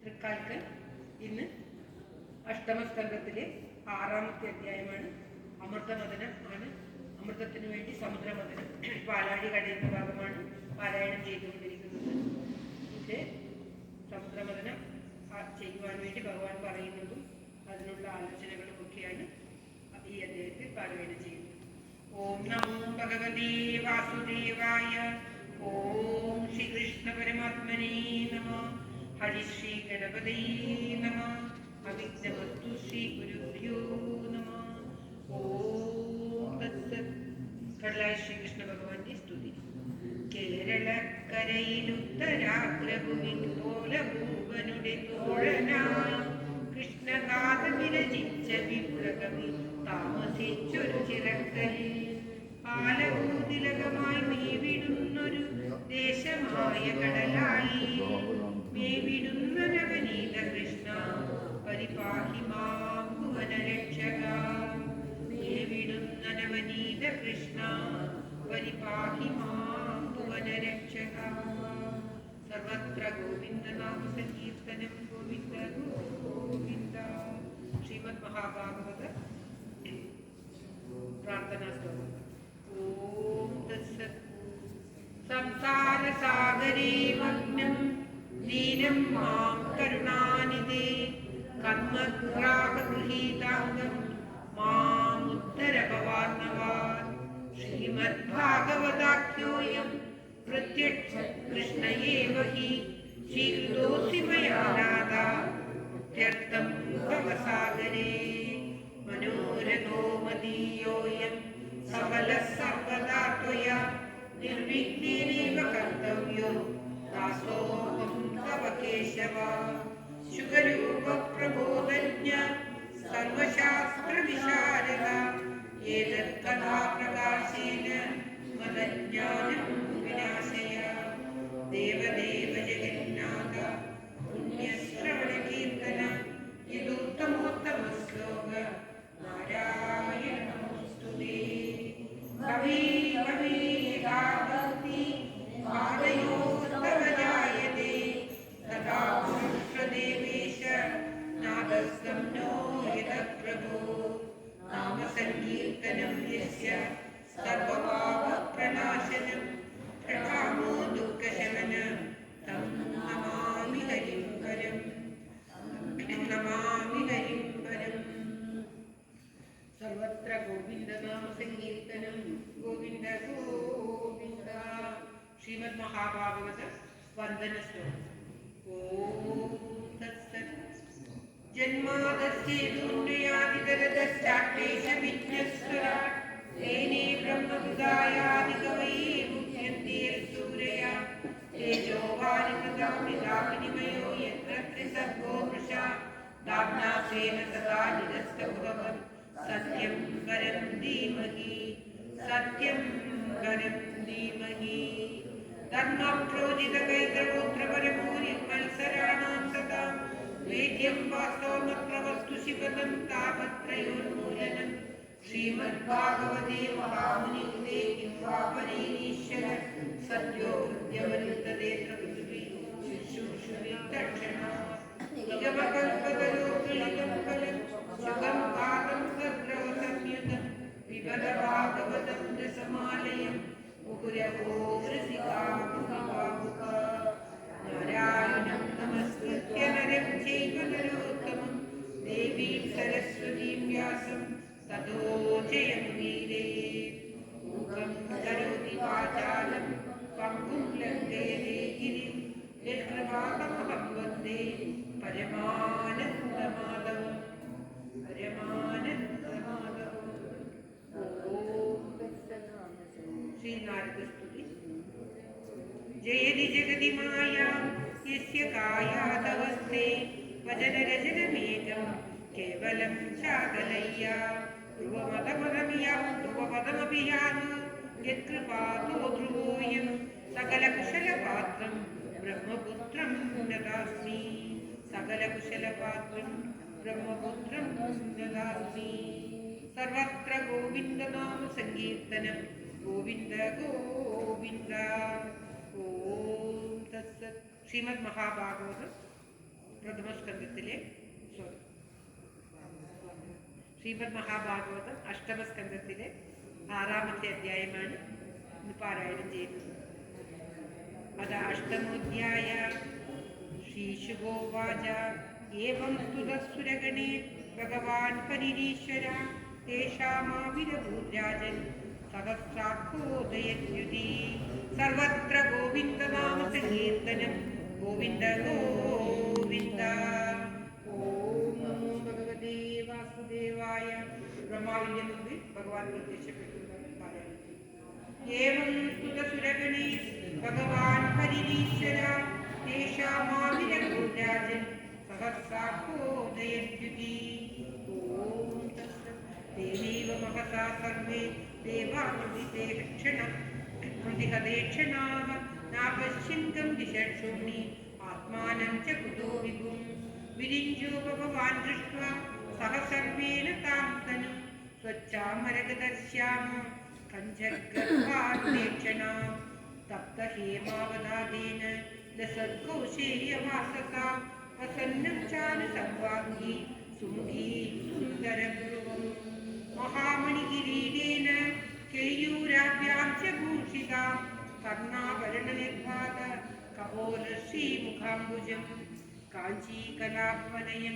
തൃക്കാൽക്കൽ ഇന്ന് അഷ്ടമസ്കന്ധത്തിലെ 6ാമത്തെ അധ്യായമാണ്. അമൃതമഥനം ആണ്. അമൃതത്തിനു വേണ്ടി സമുദ്രമഥനം പാലാഴി കടയുന്ന ഭാഗമാണ് പാരായണം ചെയ്തുകൊണ്ടിരിക്കുന്നത്. ഇത് സമുദ്രമഥനം ചെയ്യുവാൻ വേണ്ടി ഭഗവാൻ പറയുന്നതും അതിനുള്ള ആലോചനകളും ഒക്കെയാണ് ഈ അധ്യായത്തിൽ പാരായണം ചെയ്യുന്നത്. ഓം നമോ ഭഗവതേ വാസുദേവായ. ഓം ശ്രീകൃഷ്ണ പരമാത്മനേ നമഃ. ഹരി ശ്രീ ഗണപതേ നമഃ. അവിഘ്നമസ്തു ശ്രീ ഗുരുഭ്യോ നമഃ. ഓം തത്സത്. കടലായ ശ്രീകൃഷ്ണ ഭഗവാന്റെ സ്തുതി. കേരളക്കരയിലുത്തരാഗ്രഭൂവിൻ പോലെ ഭൂവനുടെ തോഴനായി കൃഷ്ണഗാഥ വിരചിച്ച വിപ്രകവി താമസിച്ചൊരു ചിറക്കലിൽ പാലഭൂതിലകമായി മേവിടുന്നൊരു ദേശമായ കടലായി മേവിടുന്ന നവനീത കൃഷ്ണ പരിപാഹി മാം ഭുവനരക്ഷക. മേവിടുന്ന നവനീത കൃഷ്ണ പരിപാഹി മാം ഭുവനരക്ഷക. സർവത്ര ഗോവിന്ദനാമ സങ്കീർത്തനം. ഗോവിന്ദ ഗോവിന്ദ. ശ്രീമദ് മഹാഭാഗവത പ്രാർത്ഥനാ ശ്ലോകം. ഓം തത്സത്. സംസാരസാഗരേ മഗ്നം ദീനം മാം കരുണാനിധേ കർമ്മഗ്രാഹഗൃഹീതാംഗം മാമുത്തരഭവാർണവാൻ. ശ്രീമദ്ഭാഗവതാഖ്യോയം പ്രത്യക്ഷ കൃഷ്ണ ഏവ ഹി ശ്രീകൃതോऽസി മയാ നാഥാ മുക്ത്യർത്ഥം ഭവസാഗരേ. മനോരഥോ മദീയോऽയം സകലഃ സർവദാ ത്വയാ നിർവിഘ്നേനൈവ കർത്തവ്യോ ദാസോऽഹം തവ കേശവ. ശുകരൂപ പ്രബോധജ്ഞ സർവശാസ്ത്രവിശാരദ ഏതത് കഥാപ്രകാശേന മദജ്ഞാനം വിനാശയ. ദേവദേവ ജഗന്നാഥ പുണ്യശ്രവണകീർത്തന യദുത്തമോത്തമ ശ്ലോക നാരായണ നമോസ്തുതേ. ഭവേ ഭവേ യഥാ ഭക്തി പാദയോസ്തവ ജായതേ തഥാ പുരുഷദേവേശ നാദസ്തം നോ യതഃ പ്രഭോ. നാമസങ്കീർത്തനം യസ്യ സർവപാപപ്രണാശനം പ്രണാമോ ദുഃഖശമനം തം നമാമി ഹരിം പരം. നമാമി ഹരിം പരം. സർവത്ര ഗോവിന്ദനാമ സങ്കീർത്തനം. ഗോവിന്ദ ഗോവിന്ദ. ശ്രീമദ് മഹാഭാഗവത വന്ദന ശ്ലോകം. ഓം തത്സത്. ജന്മാദസ്യേതുണ്യാദിതരതശ്ചാക്ലേശ വിജ്ഞസ്വരാട് തേനേ ബ്രഹ്മഹൃദായാദികവയേ മുഹ്യന്തി യസ്സൂരയാ തേജോ വാരിമൃതാമിതാവിനിമയോ യത്ര ത്രിസർഗോ വൃഷാ ദാഗ്നാസേന സദാ നിരസ്തഭവൻ. സത്യം വരം ധീമഹി സത്യം വരം ധീമഹി. ധർമ്മപ്രോജിതകൈതഗോത്രപരമൂര്യമത്സരാണാം സദാ വേദ്യം വാസ്തവമത്ര വസ്തു ശിവനം താപത്രയോന്മൂലനം. ശ്രീമദ്ഭാഗവതേ മഹാമുനികൃതേ കിം വാ പരീരീശ്വര സദ്യോ ഹൃദ്യവരുദ്ധതേത്ര പൃഥിവീ ശുശ്രൂഷുവി തക്ഷണാത്. നിഗമകൽപതരോർഗളിതം ഫലം സുഖം ഭാഗം സദ്രവസംയുതം വിപദ ഭാഗവതം രസമാലയം മുകുരവോ രസികാ മുഖവാമുഖ. നാരായണം നമസ്കൃത്യ നരം ചൈവ നരോത്തമം ദേവീം സരസ്വതീം വ്യാസം തതോ ജയമുദീരയേത്. മൂകം കരോതി വാചാലം പങ്കും ലംഘയതേ ഗിരിം യത്കൃപാതമഹം വന്ദേ പരമാനന്ദമാധവം. പരമാനന്ദമാധവം. ഓം ശ്രീനാരദസ്തുതി. ജയതി ജഗതി മായാ യസ്യ കായാദവസ്തേ വചനരചനമേകം കേവലം ചാകലയ്യാ ധ്രുവപദമപി യാതു യത്കൃപാതോ ധ്രുവോയം സകലകുശലപാത്രം ബ്രഹ്മപുത്രം ദദാസ്മി. സകലകുശലപാത്രം ബ്രഹ്മപുത്രം ദദാസ്മി. സർവത്ര ഗോവിന്ദനാമ സങ്കീർത്തനം. ഗോവിന്ദ ഗോവിന്ദ. ഓം തത്സത്. ശ്രീമദ് മഹാഭാഗവതം പ്രഥമസ്കന്ധത്തിലെ ശ്രീമദ് മഹാഭാഗവതം അഷ്ടമസ്കന്ധത്തിലെ 6-ാമത്തെ അധ്യായമാണ് ഇന്ന് പാരായണം ചെയ്യുന്നത്. അത അഷ്ടമോധ്യായ. ശ്രീശുഗോവാച ഏവം സ്തുതസുരഗണേ ഭഗവാൻ പരിരീശ്വര തേഷാമാവിരഭൂരാജൻ സഹസ്രാഖോദയദ്യുതി. സർവത്ര ഗോവിന്ദനാമ സങ്കീർത്തനം. ഗോവിന്ദ ഗോവിന്ദ. ഓം നമോ ഭഗവതേ വാസുദേവായ. ബ്രഹ്മാവിന്റെ മുമ്പിൽ ഭഗവാൻ പ്രത്യക്ഷപ്പെട്ടു. ഏവം സ്തുതസുരഗണേ ഭഗവാൻ പരിരീശ്വര തേഷാമാവിരഭൂരാജൻ സഹസ്രാഖോദയദ്യുതി. ഓം തത്സത്. ദേവീവ മഹസാ സർവേ ദേവാകൃതിദേക്ഷണാവ നാപശ്യന്തം ദിശക്ഷോണി ആത്മാനം ച കുതോ വിഭും. വിരിഞ്ചോ ഭഗവാൻ ദൃഷ്ട്വാ സഹ സർവേണ താം തനും സ്വച്ഛാമരഗതശ്യാമ കഞ്ചർഗർഭാക്ഷണാം തപ്തഹേമാവതാദേന ലസദ്കൗശേയവാസസാ വസന്നം ചാരു സർവാംഗീ സുമുഖീ സുന്ദരഗുരുവം. മഹാമണികിരീടേന കേയൂരാഭ്യാം ച ഭൂഷിതാം കർണാഭരണനിർഭാത കപോലശ്രീമുഖാംബുജം കാഞ്ചീകലാഭവനയം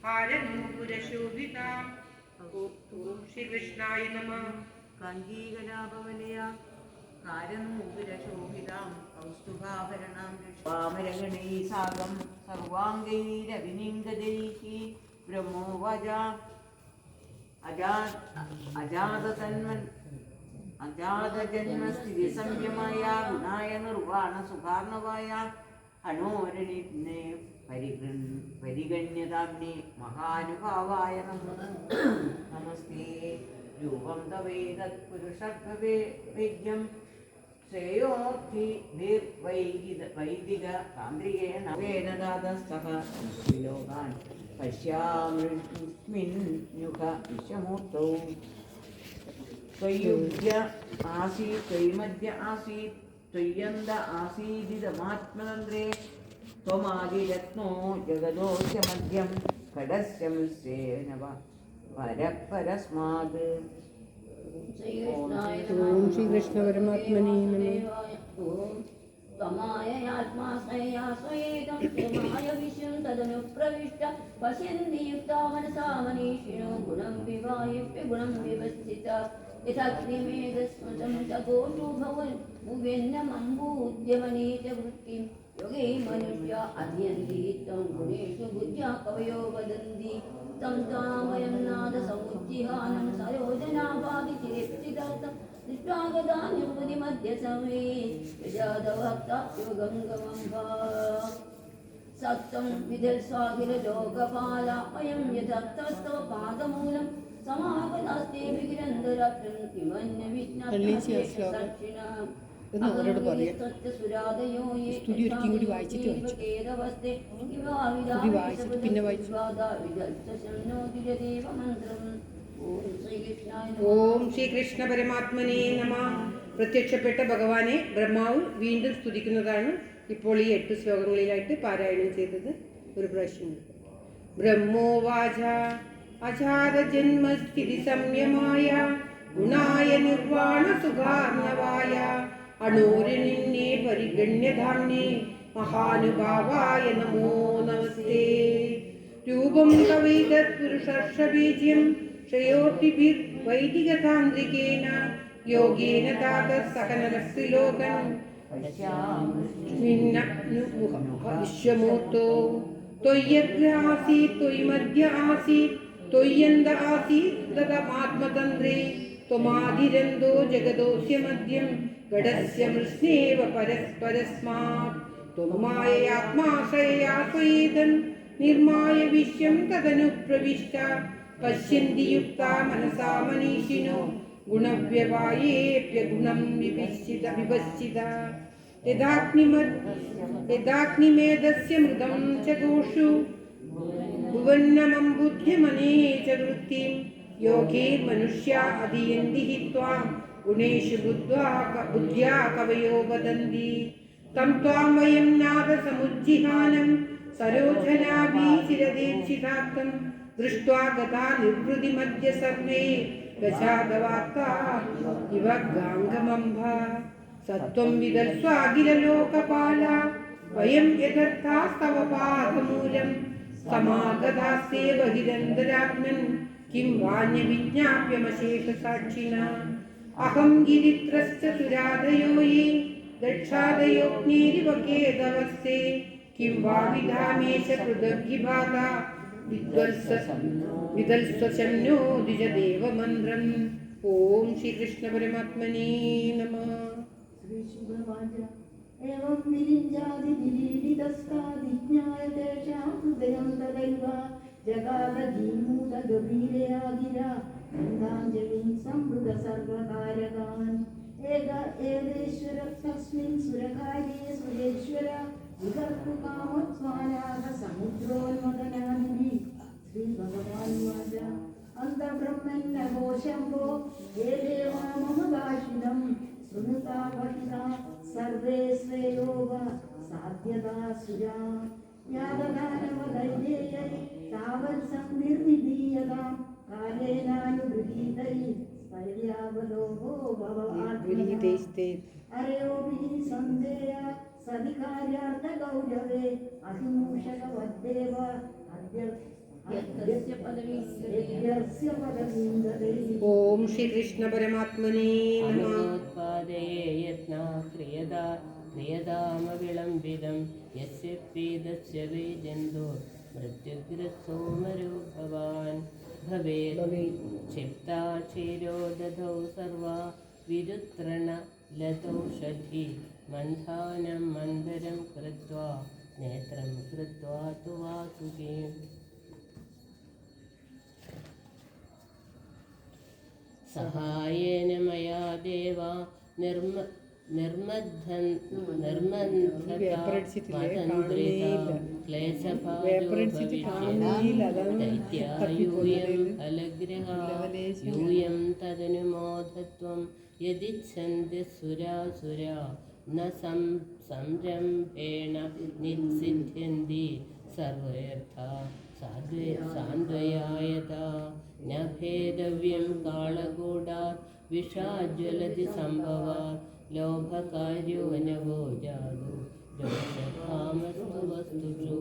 ഹാരനൂപുരശോഭിതാം. ഓം ശ്രീകൃഷ്ണായ നമഃ. കാഞ്ചീകലാഭവനയ കാരനൂപുരശോഭിതാം കൗസ്തുഭാഭരണാം വാമരഗണൈ സാഗം സർവാംഗൈരവിനിംഗതൈഃ. ബ്രഹ്മോവാച അജാതജന്മസ്ഥിതി സംയമായ ഗുണായ നിർവാണ സുഖാർണവായ അണോരണിനെ പരിഗണ്യതാമ്നെ മഹാനുഭാവായ നമസ്തേ. രൂപം തവേദത് പുരുഷർവേദ്യം ശ്രേയോക്തി വൈദിക താന്ത്രികേണ വേദദാതസ്തഃ ലോകാൻ പശ്യാമിന്യുക വിശ്വമൂർത്തൗ. ത്വയ്യുഗ്യ ആസീത് ത്വയ്മദ്യ ആസീത് ത്വയ്യന്ത ആസീദിതമാത്മതന്ത്രേ ത്വമാദിരത്നോ ജഗദോസ്യ മധ്യം ഘടസ്യ മിശ്രേണ പരസ്മാത്. ഓം ശ്രീകൃഷ്ണ പരമാത്മനേ നമഃ. त्वमाययात्माश्रया स्वयेदं त्वमाय विश्वं तदनुप्रविष्ट पश्यन्ति युक्ता मनसा मनीषिणो गुणं विवाह्य गुणं विवस्थिता. यथाग्निमेधस्मृतं च गोषु भवन् भुवेन्नमम्बूद्यमने च वृत्तिं योगे मनुष्या अध्यन्ति तं गुणेषु बुद्ध्या कवयो वदन्ति. तं तामयं नादसमुज्जिहानं सरोजनाभाति चिरेप्सितार्थं दृष्ट्वागतान्युपदिमध्य समे विजातभक्तायुगङ्गमम्भा. सत्तं विधर्स्वाखिललोकपाल अयं यथार्थस्तव पादमूलं समागतास्ते विगिरन्दरात्रं किमन्यविज्ञानदक्षिणाम्. സ്തുതി ഒരിക്കലും കൂടി വായിച്ചിട്ട് പിന്നെ വായിച്ചു. ഓം ശ്രീകൃഷ്ണ പരമാത്മനേ നമഃ. പ്രത്യക്ഷപ്പെട്ട ഭഗവാനെ ബ്രഹ്മാവ് വീണ്ടും സ്തുതിക്കുന്നതാണ് ഇപ്പോൾ ഈ 8 ശ്ലോകങ്ങളിലായിട്ട് പാരായണം ചെയ്തത്. ഒരു പ്രാവശ്യം ബ്രഹ്മോവാച അജാതജന്മസ്ഥിതി സംയമായ ഗുണായ നിർവാണ സുഖാർണവായ അണൂരണിന്യേ പരിഗണ്യധാമ്നേ മഹാനുഭാവായ നമോ നമസ്തേ. രൂപം കവൈതത് പുരുഷർഷബീജ്യം ശ്രേയോഭിഭിർ വൈദികതാന്ത്രികേന യോഗേന താതഃ സകലസ്യ ലോകൻ വിശ്വമൂർത്തോ. ത്വയ്യഗ്ര ആസീത് ത്വയ്മദ്യ ആസീത് ത്വയ്യന്ത ആസീത് തദമാത്മതന്ത്രേ ത്വമാദിരന്തോ ജഗദോസ്യ മധ്യം ഘടസ്യ മൃഷ്ണേവ പരസ്പരസ്മാത്. ത്വമായയാത്മാശ്രയയാ സ്വയേദം നിർമായ വിശ്വം തദനുപ്രവിഷ്ട പശ്യന്തി യുക്താ മനസാ മനീഷിനോ ഗുണവ്യവായേപ്യഗുണം വിപശ്ചിത. യഥാഗ്നിമേധസ്യ മൃതം ച ഗോഷു ഭുവന്നമംബുദ്ധ്യമനേ ച വൃത്തിം യോഗേ മനുഷ്യാ അധിയന്തി ഹി ത്വാം ഗുണേഷു ബുദ്ധ്യാ കവയോ വദന്തി. തം ത്വാം വയം നാദ സമുജ്ജിഹാനം സരോജനാഭീശിരദീക്ഷിതാർത്ഥം ദൃഷ്ട്വാ ഗതാ നിർവൃതിമധ്യ സർവേ ഗജാതവാർത്താ ഇവ ഗാംഗമംഭ സത്വം വിദർസ്വാഖിലലോകപാല വയം യഥർത്ഥാസ്തവ പാദമൂലം സമാഗതാസ്തേ ബഹിരന്തരാത്മൻ കിം വാന്യവിജ്ഞാപ്യമശേഷസാക്ഷിണ അഹം ഗിരിത്രശ്ച സുരാദയോ യേ ദക്ഷാദയോഗ്നീരിവകേതവസ്തേ കിം വാ വിധാമേശ പൃഥഗ്വിഭാഗ വിദൽസ്വശംനോ ദ്വിജദേവമന്ത്രം. ഓം ശ്രീകൃഷ്ണ പരമാത്മനേ നമഃ. एवं विरिञ्जादि विलीडितस्तादिज्ञाय तेषां हृदयं तदैव जगादधीमूलगभीरया गिरा गन्धाञ्जलिं संवृतसर्वकारकान् एदेश्वर तस्मिन् सुरकार्ये सुरेश्वर विकर्तुकामत्वानाः समुद्रोन्मदनादिभिः श्रीभगवानुवाच अन्तब्रह्मन्नभो शम्भो ये देवा मम दाशिनं सुनुता वहिता सर्वे श्रेयोग साध्यता सुरा याददानवदैर्ययै तावत् संनिर्विधीयतां कालेनानुगृहीतैः स्थैर्यावलोहो भववात्मनः अरयोभिः सन्देय सधिकार्यार्थगौरवे अहिमूषकवद्देव ഓം ശ്രീകൃഷ്ണ പരമാത്മനേ നമഃ. ഉത്പാദയേ യത്ന ക്രിയതാമവിളംബിതം യസ്യ പീതസ്യ വൈ ജന്തോ മൃത്യുഗ്രസ്തോ മരോ ഭവാൻ ഭവേത് ക്ഷിപ്താ ക്ഷീരോദധൗ സർവാ വിരുത്രണ ലതൗഷധി മന്ഥാനം മന്ദരം കൃത്വാ നേത്രം കൃത്വാ തു വാസുകീം. സഹായേന മയാ ദേവ യൂയം തദനുമോദത്വം യദിച്ഛന്തി സുരാസുരാ ന സംരംഭേണ നിസിദ്ധ്യന്തി സർവയർത്ഥാ സാന്ത്വയായതാ ന ഭേദവ്യം കാളകൂടാത് വിഷാജ്വലതി സംഭവാത് ലോഭകാര്യോ നവോ ജാതോ ദോഷകാമസ്തു വസ്തുഷു.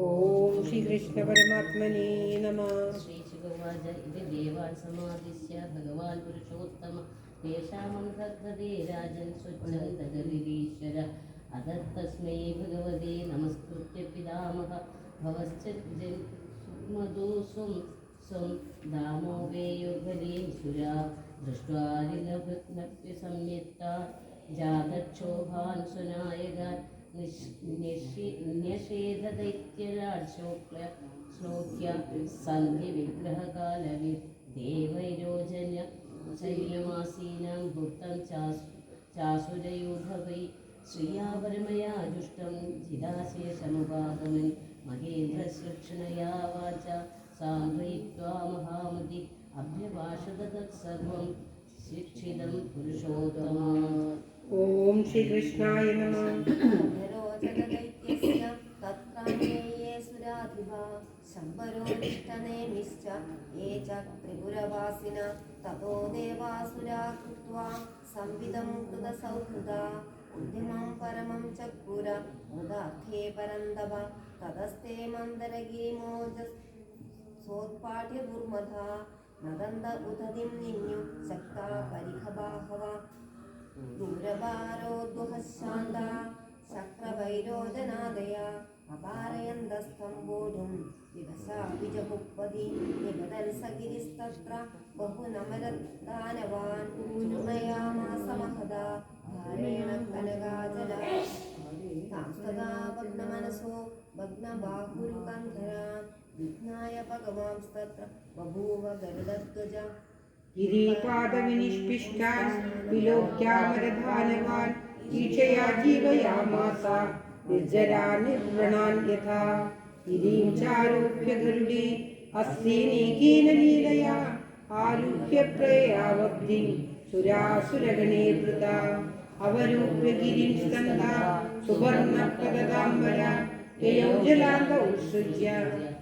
ഓം ശ്രീകൃഷ്ണ പരമാത്മനേ നമഃ. ശ്രീശുകവാച ഇത് ദേവാൻ സമാദിശ്യ ഭഗവാൻ പുരുഷോത്തമ തേഷാമന്തർഹൃദേ രാജൻ സ്വച്ഛന്തഗരീശ്വര അതത്തസ്മൈ ഭഗവതേ നമസ്കൃത്യ പിതാമഹ ഭവശ്ച മധുസ്വം സ്വം ദാമോ വേയുഗലീസുരാ ദൃഷ്ട്വാരിലഭ്യ സംയുക്ത ജാതക്ഷോഭാൻ സുനായകാൻ ശ്ലോക്യ സന്ധ്യ വിഗ്രഹകാലവി ദേവൈരോജന്യ ശല്യമാസീനാം ഭൂതം ചാസുരയൂഥവൈ ശ്രിയാപരമയാ ജുഷ്ടം ജിതാശേഷമുപാഗമൻ മഹേന്ദ്രശ്ലക്ഷണയാ വാച സാന്ത്വയിത്വാ മഹാമതി അഭ്യഭാഷത തത്സർവം ശിക്ഷിതം പുരുഷോത്തമാ. ഓം ശ്രീകൃഷ്ണായ നമഃ. शम्बरोनिष्ठनेमिश्च ये च त्रिपुरवासिन ततो देवासुरा कृत्वा संविदं कृतसौहृदा उद्यमं परमं चक्रुर मुदार्थे परन्दव ततस्ते मन्दरगिरिमोजसोत्पाट्य दुर्मधा नदन्द उदधिं निन्यु शक्ता परिखबाहव दूरभारोद्वहशान्ता शक्रवैरोजनादया अपारयन्दस्तम्बोढुं विभसा विजपुप्पदी निबदल्सगिरिस्तत्र बहुनमरदानवान् चूर्णयामास महदा भारेण कनगाजला तांस्तदा भग्नमनसो भग्नबाहुरुकन्धरान् विघ्नाय भगवांस्तत्र बभूव गरुडध्वजा गिरिपादविनिष्पिष्टान् विलोक्यामरदानवान् ईक्षया जीवयामास निर्जरा निर्वृणान् यथा गिरिं चारोप्य गरुडे अस्तेनेकेन लीलया आरुह्य प्रयावब्धिं सुरासुरगणे वृता अवरूप्य गिरिं स्कन्धा सुवर्णप्रददाम्बरा ययौ जलान्त उत्सृज्य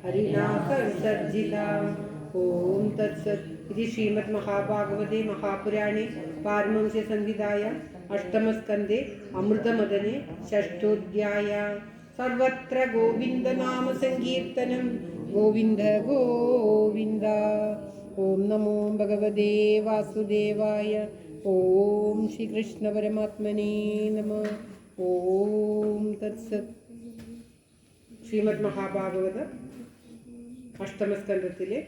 हरिनाथ विसर्जिता। ओम तत्सत्। इति श्रीमद्महाभागवते महापुराणे पारमहंस्य संहितायां अष्टमस्कन्धे अमृतमदने षष्ठोऽध्याय। सर्वत्र गोविन्दनाम संकीर्तनं गोविन्द गोविन्द। ओम नमो भगवते वासुदेवाय। ओम श्री कृष्ण परमात्मने नमः। ओम तत्सत्। ശ്രീമദ് മഹാഭാഗവതം അഷ്ടമസ്കന്ധത്തിലെ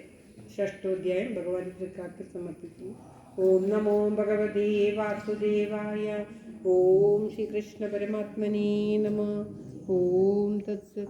ഷഷ്ഠോധ്യായം ഭഗവാൻ തൃക്കാർക്ക് സമർപ്പിക്കുന്നു. ഓം നമോ ഭഗവതേ വാസുദേവായ. ഓം ശ്രീകൃഷ്ണ പരമാത്മനേ നമഃ. ഓം തത്സത്.